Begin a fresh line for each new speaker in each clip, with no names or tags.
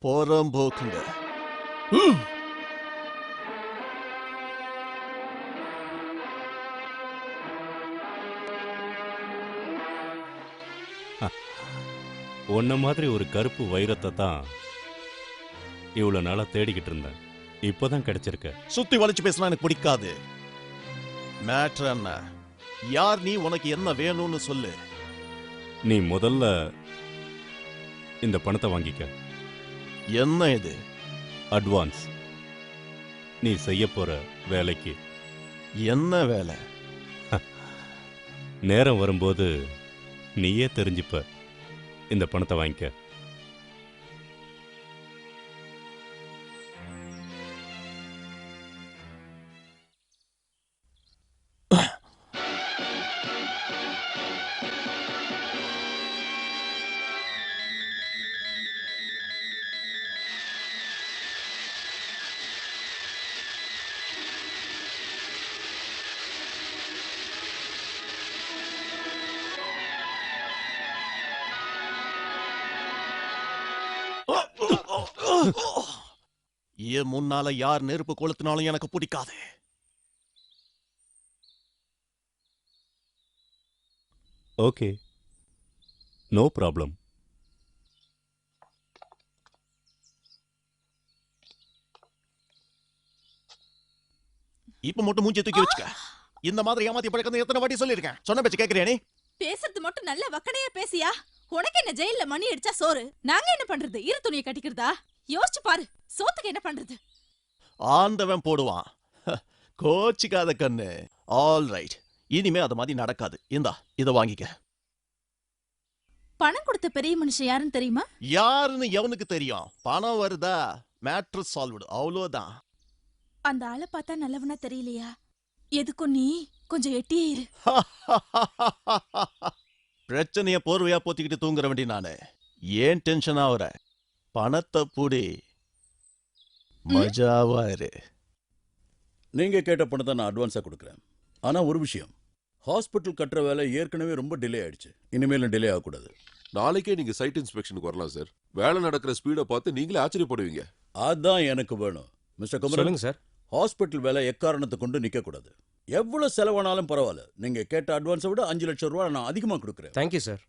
போறம்போக்குங்க.
உன்ன மாதிரி ஒரு கருப்பு வைரத்தை தான் இவ்வளவு நாளா தேடிக்கிட்டு இருந்தேன். இப்பதான் கிடைச்சிருக்க.
சுத்தி வளைச்சு பேசலாம் எனக்கு பிடிக்காது. மேட்ரு என்ன? யார் நீ? உனக்கு என்ன வேணும்னு சொல்லு.
நீ முதல்ல இந்த பணத்தை வாங்கிக்க.
என்ன இது?
அட்வான்ஸ். நீ செய்ய போற வேலைக்கு.
என்ன வேலை?
நேரம் வரும்போது நீயே தெரிஞ்சுப்ப. இந்த பணத்தை வாங்கிக்க.
என் முன்னால யார் நெருப்பு கொளுத்தினாலும் எனக்கு பிடிக்காது.
Okay, no problem.
இப்ப மட்டும் மூஞ்சி தூக்கி வச்சுக்க. இந்த மாதிரி ஏமாத்தி பழக்கம் எத்தனை வாட்டி சொல்லிருக்கேன். சொன்ன பேச்சு கேக்குறியா நீ?
பேசுறது மட்டும் நல்ல வக்கனையா பேசியா? உனக்கு என்ன ஜெயில மணி அடிச்சா சோறு, நாங்க என்ன பண்றது? ஈர துணியை கட்டிக்கிறதா? யோசிச்சு பாரு, சோத்துக்கு என்ன பண்றது?
ஆண்டவன் போடுவான். கோச்சிக்காத கண்ணு. ஆல் ரைட், இனிமே அது மாதிரி நடக்காது. இந்தா இத வாங்கிக்க.
பணம் கொடுத்த பெரிய மனுஷன் யாருன்னு தெரியுமா?
யாருன்னு எவனுக்கு தெரியும்? பணம் வருதா, மேட்ரு சால்வ்டு, அவ்வளவுதான்.
அந்த ஆளை பார்த்தா நல்லவனா தெரியலையா? எதுக்கும் நீ கொஞ்சம் எட்டியே இரு.
பிரச்சனைய போர்வையா போத்திக்கிட்டு தூங்குற வேண்டி நானு. ஏன் டென்ஷன் ஆகுற? பணத்தை பூடி மஜாவா இரு.
நீங்க கேட்ட பணத்தை நான் அட்வான்ஸா கொடுக்குறேன். ஆனா ஒரு விஷயம், ஹாஸ்பிட்டல் கட்டுற வேலை ஏற்கனவே ரொம்ப டிலே ஆயிடுச்சு. இனிமேலும் டிலே ஆகக்கூடாது.
நாளைக்கே நீங்க சைட் இன்ஸ்பெக்ஷனுக்கு வரலாம் சார். வேலை நடக்கிற ஸ்பீடை பார்த்து நீங்களே ஆச்சரியப்படுவீங்க.
அதான் எனக்கு வேணும். மிஸ்டர் குமரன்,
சொல்லுங்க சார்.
ஹாஸ்பிட்டல் வேலை எக்காரணத்தை கொண்டு நிக்க கூடாது. எவ்வளவு செலவானாலும் பரவாயில்ல. நீங்க கேட்ட அட்வான்ஸை விட 5 லட்சம் ரூபாய் நான் அதிகமா கொடுக்குறேன்.
Thank you sir.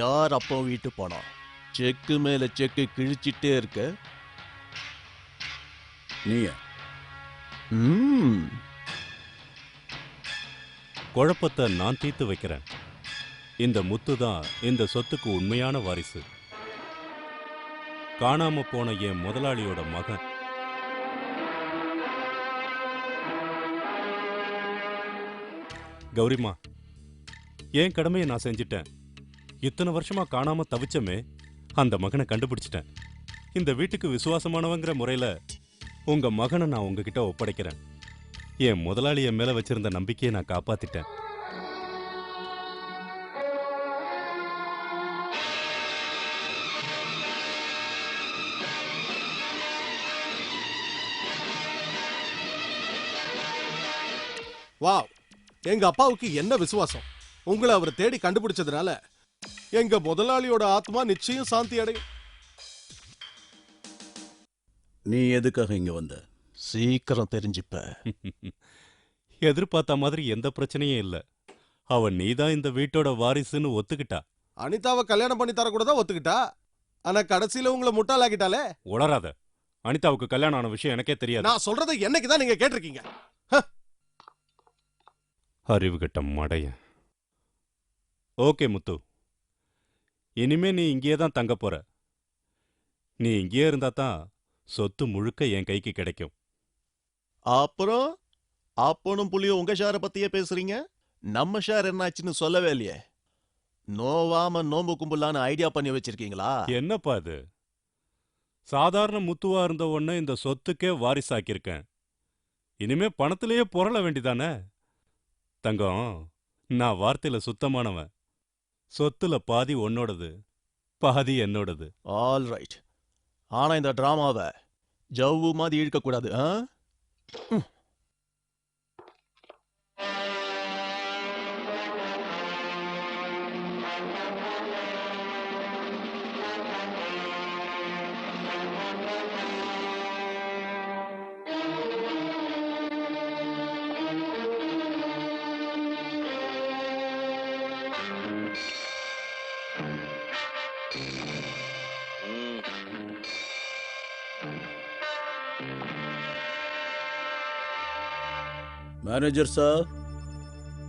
யார் அப்போ வீட்டு பணம்? செக்கு மேல செக்கு கிழிச்சிட்டே இருக்க.
நீயா?
குழப்பத்தை நான் தீர்த்து வைக்கிறேன். இந்த முத்து தான் இந்த சொத்துக்கு உண்மையான வாரிசு. காணாம போன என் முதலாளியோட மகன். கௌரிமா, என் கடமையை நான் செஞ்சிட்டேன். இத்தனை வருஷமா காணாம தவிச்சமே, அந்த மகனை கண்டுபிடிச்சிட்டேன். இந்த வீட்டுக்கு விசுவாசமானவங்கிற முறையில உங்க மகனை நான் உங்ககிட்ட ஒப்படைக்கிறேன். என் முதலாளி என் மேல வச்சிருந்த நம்பிக்கையை நான் காப்பாத்திட்டேன்.
வாவ், எங்க அப்பாவுக்கு என்ன விசுவாசம்! உங்களை அவர் தேடி கண்டுபிடிச்சதுனால எங்க முதலாளியோட ஆத்மா நிச்சயம் சாந்தி அடையும்.
நீ எதுக்காக இங்க வந்த?
சீக்கிரம் தெரிஞ்சுப்ப.
எதிர்பார்த்த மாதிரி எந்த பிரச்சனையும் இல்ல. அவன் நீதான் இந்த வீட்டோட வாரிசுன்னு ஒத்துக்கிட்டா.
அனிதாவை கல்யாணம் பண்ணி தரக்கூடதான் ஒத்துக்கிட்டா. ஆனா கடைசியில உங்களை முட்டாளாக்கிட்டாலே.
உளராத. அனிதாவுக்கு கல்யாணம் ஆன விஷயம் எனக்கே தெரியாது.
நான் சொல்றதை என்னைக்குதான் நீங்க கேட்டிருக்கீங்க?
அறிவு கட்ட மடைய. ஓகே முத்து, இனிமே நீ இங்கேயே தான் தங்க போற. நீ இங்கேயே இருந்தா தான் சொத்து முழுக்க என் கைக்கு கிடைக்கும்.
அப்புறம் அப்பனும் புள்ளியும் உங்க ஷேரை பத்தியே பேசுறீங்க. நம்ம ஷேர் என்னாச்சுன்னு சொல்லவே இல்லையே. நோவாம நோம்பு கும்பலான்னு ஐடியா பண்ணி வச்சிருக்கீங்களா?
என்னப்பா இது? சாதாரண முத்துவா இருந்த உடனே இந்த சொத்துக்கே வாரிசாக்கியிருக்கேன். இனிமே பணத்திலேயே புரள வேண்டிதானே? தங்கம், நான் வார்த்தையில சுத்தமானவன். சொத்துல பாதி உன்னோடது, பாதி என்னோடது.
All right. ஆனா இந்த டிராமாவை ஜவ்வு மாதிரி இழுக்க கூடாது.
மேனேஜர் சார்,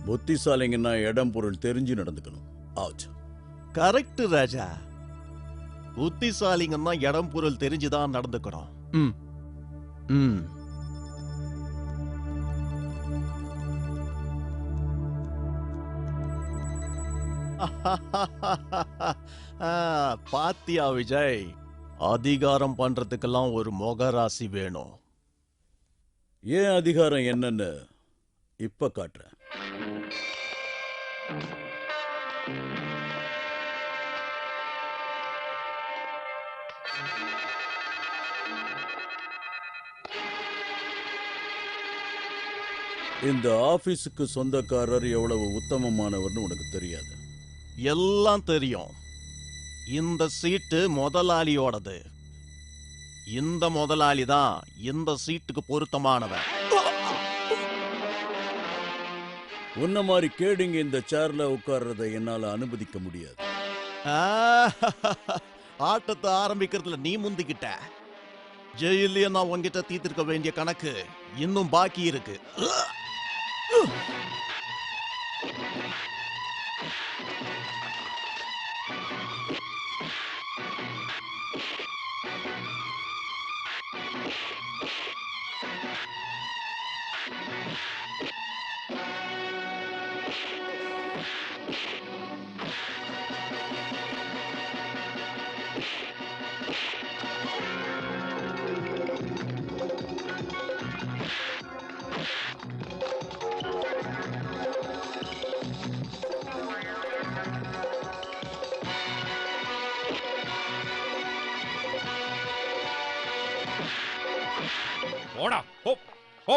புத்திசாலிங்கன்னா இடம் பொருள் தெரிஞ்சு நடந்துக்கணும். ஆச்சு.
கரெக்ட் ராஜா. புத்திசாலிங்கன்னா இடம் பொருள் தெரிஞ்சுதான் நடந்துக்கணும். ம் ம் பாத்தியா விஜய், அதிகாரம் பண்றதுக்கெல்லாம் ஒரு மொகராசி வேணும்.
ஏன் அதிகாரம் என்னன்னு இப்ப காட்டுறேன். இந்த ஆபீஸுக்கு சொந்தக்காரர் எவ்வளவு உத்தமமானவர்னு உனக்கு தெரியாது.
எல்லாம் தெரியும். இந்த சீட்டு முதலாளியோடது. இந்த முதலாளி தான் இந்த சீட்டுக்கு பொருத்தமானவன்.
உன்ன மாதிரி கேடிங்க இந்த சேர்ல உட்கார்றதை என்னால அனுமதிக்க முடியாது.
ஆட்டத்தை ஆரம்பிக்கிறதுல நீ முந்திக்கிட்ட. ஜெயிலே நான் உன்கிட்ட தீர்த்திருக்க வேண்டிய கணக்கு இன்னும் பாக்கி இருக்கு.
ஓடா ஓ ஓ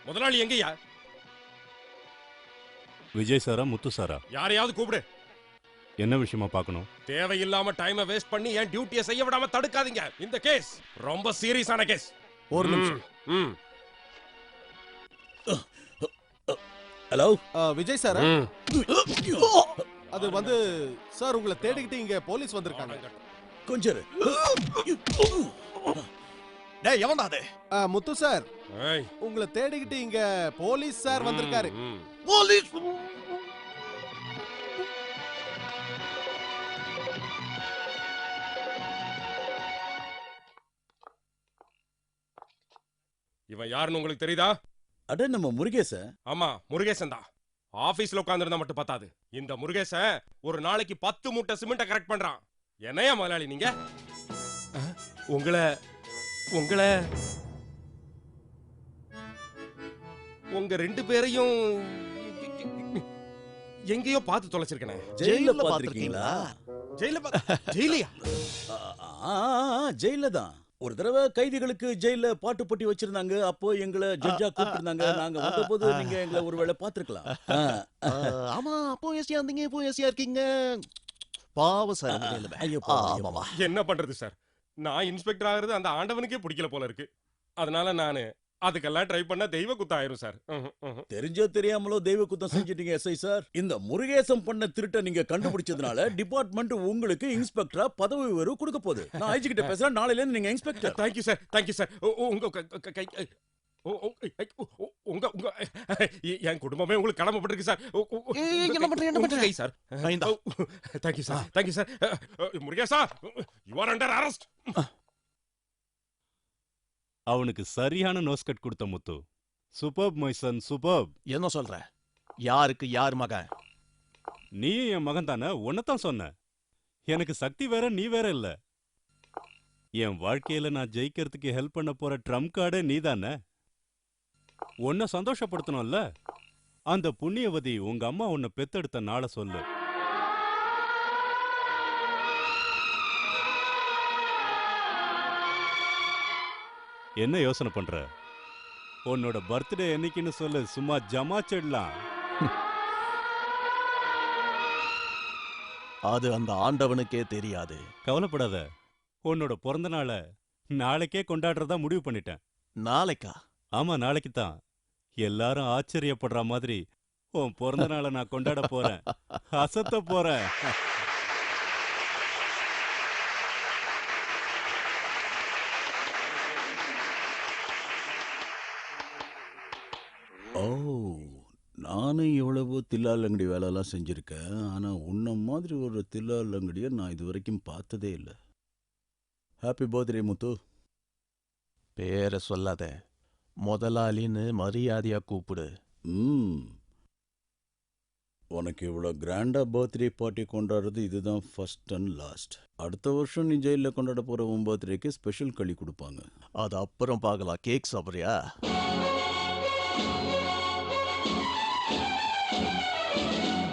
முதலாளி எங்கயா?
விஜய் சாரா, முத்து சாரா?
யாரையாவது கூப்பிடு.
என்ன விஷயமா பார்க்கணும்?
தேவையில்லாம டைமை வேஸ்ட் பண்ணி என் டியூட்டியை செய்ய விடாம தடுக்காதீங்க. இந்த கேஸ் ரொம்ப சீரியஸான கேஸ்.
ஒரு நிமிஷம்.
ஹலோ
விஜய் சார், அது வந்து சார் உங்களை தேடிக்கிட்டு இங்க போலீஸ் வந்திருக்காங்க.
கொஞ்சம் இரு.
டேய், எவன்டா அது?
முத்து சார்,
ஏய்,
உங்களை தேடிக்கிட்டு இங்க போலீஸ் சார் வந்திருக்காரு.
போலீஸ்?
இவன் யாருன்னு உங்களுக்கு தெரியுதா?
அட, நம்ம முருகேசன்.
ஆமா, முருகேசன் தான். ஆபீஸ்ல உட்கார்ந்திருந்தா மட்டும் பத்தாது. இந்த முருகேசன் ஒரு நாளைக்கு 10 மூட்டை சிமெண்ட கரெக்ட் பண்றான். என்னையா முதலாளி நீங்க? உங்களை உங்களை உங்க 2 பேரையும் எங்கேயோ பார்த்து தொலைச்சிருக்கனே.
ஜெயில பாத்திருக்கீங்களா?
ஜெயிலியா?
ஜெயில தான். ஒரு தடவை கைதிகளுக்கு ஜெயில பாட்டு போட்டி வச்சிருந்தாங்க. அப்போ எங்களை ஜட்ஜா கூப்பிட்டிருந்தாங்க. நாங்க வந்தபோது நீங்க எங்களை ஒருவேளை பார்த்திருக்கலாம்.
ஆமா, அப்போ எஸ்டியா இருந்தீங்க, இப்போ எஸ்டியா இருக்கீங்க. பாவம் சார்.
ஐயோ,
ஆமாமா.
என்ன பண்றது சார், நான் இன்ஸ்பெக்டர் ஆகிறது அந்த ஆண்டவனுக்கே பிடிக்கல போல இருக்கு. அதனால நானு அதுக்கெல்லாம் ட்ரை பண்ணா தெய்வ குத்தாயிரும் சார்.
தெரிஞ்சோ தெரியாமலோ தெய்வ குத்தம் செஞ்சிட்டீங்க எஸ்ஐ சார். இந்த முருகேசன் பண்ண திருட்ட நீங்க கண்டுபிடிச்சதுனால டிபார்ட்மெண்ட் உங்களுக்கு இன்ஸ்பெக்டரா பதவி உயர்வு கொடுக்க போகுது. நான் ஐஜி கிட்ட பேசுறேன். நாளையில இருந்து நீங்க inspector.
Thank you sir, thank you sir. உங்க கை உங்க என் குடும்பமே உங்களுக்கு கடமைப்பட்டிருக்கு சார்.
என்ன பண்றீங்க
கை sir. Thank you sir, thank you sir. முருகேசா, யூ ஆர் அண்டர் அரெஸ்ட்.
அவனுக்கு சரியான நோஸ்கட் கொடுத்த Muthu. Superb my son, superb.
என்ன சொல்ற? யாருக்கு யார் மகன்?
நீ என் மகன் தானே, உன்னதான் சொன்ன. எனக்கு சக்தி வேற, நீ வேற இல்ல. என் வாழ்க்கையில நான் ஜெயிக்கிறதுக்கு ஹெல்ப் பண்ண போற ட்ரம்ப் கார்டே நீ தானே. உன்னை சந்தோஷப்படுத்தணும்ல. அந்த புண்ணியவதி உங்க அம்மா உன்னை பெத்தெடுத்த நாளை சொல்லு. என்ன யோசனை பண்ற? உன்னோட பர்த்டே என்னைக்குன்னு சொல்லு, சும்மா ஜமாச்சிடலாம்.
அது அந்த ஆண்டவனுக்கே தெரியாது.
கவலைப்படாத, உன்னோட பிறந்த நாளை நாளைக்கே கொண்டாடுறதா முடிவு பண்ணிட்டேன்.
நாளைக்கா?
ஆமா, நாளைக்கு தான். எல்லாரும் ஆச்சரியப்படுற மாதிரி உன் பிறந்த நாளை நான் கொண்டாட போறேன். அசத்த போறேன்.
ஓ, நானும் எவ்வளவோ தில்லாலங்கடி வேலைலாம் செஞ்சிருக்கேன். ஆனா உன்ன மாதிரி ஒரு தில்லாலங்கடியை நான் இது வரைக்கும் பார்த்ததே இல்லை. ஹாப்பி பர்த்டே முத்து.
பேரை சொல்லாத, முதலாளின்னு மரியாதையா கூப்பிடு.
உனக்கு இவ்வளோ கிராண்டா பர்த்டே பார்ட்டி கொண்டாடுறது இதுதான் ஃபர்ஸ்ட் அண்ட் லாஸ்ட். அடுத்த வருஷம் நீ ஜெயிலில் கொண்டாட போற உன் பர்த்டேக்கு ஸ்பெஷல் களி கொடுப்பாங்க.
அது அப்புறம் பார்க்கலாம். கேக் சாப்பிட்றியா?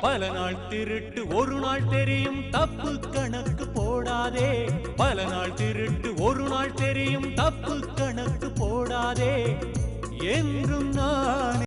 பல நாள் திருட்டு ஒரு நாள் தெரியும், தப்பு கணக்கு போடாதே. பல நாள் திருட்டு ஒரு நாள் தெரியும், தப்பு கணக்கு போடாதே. என்றும் நான்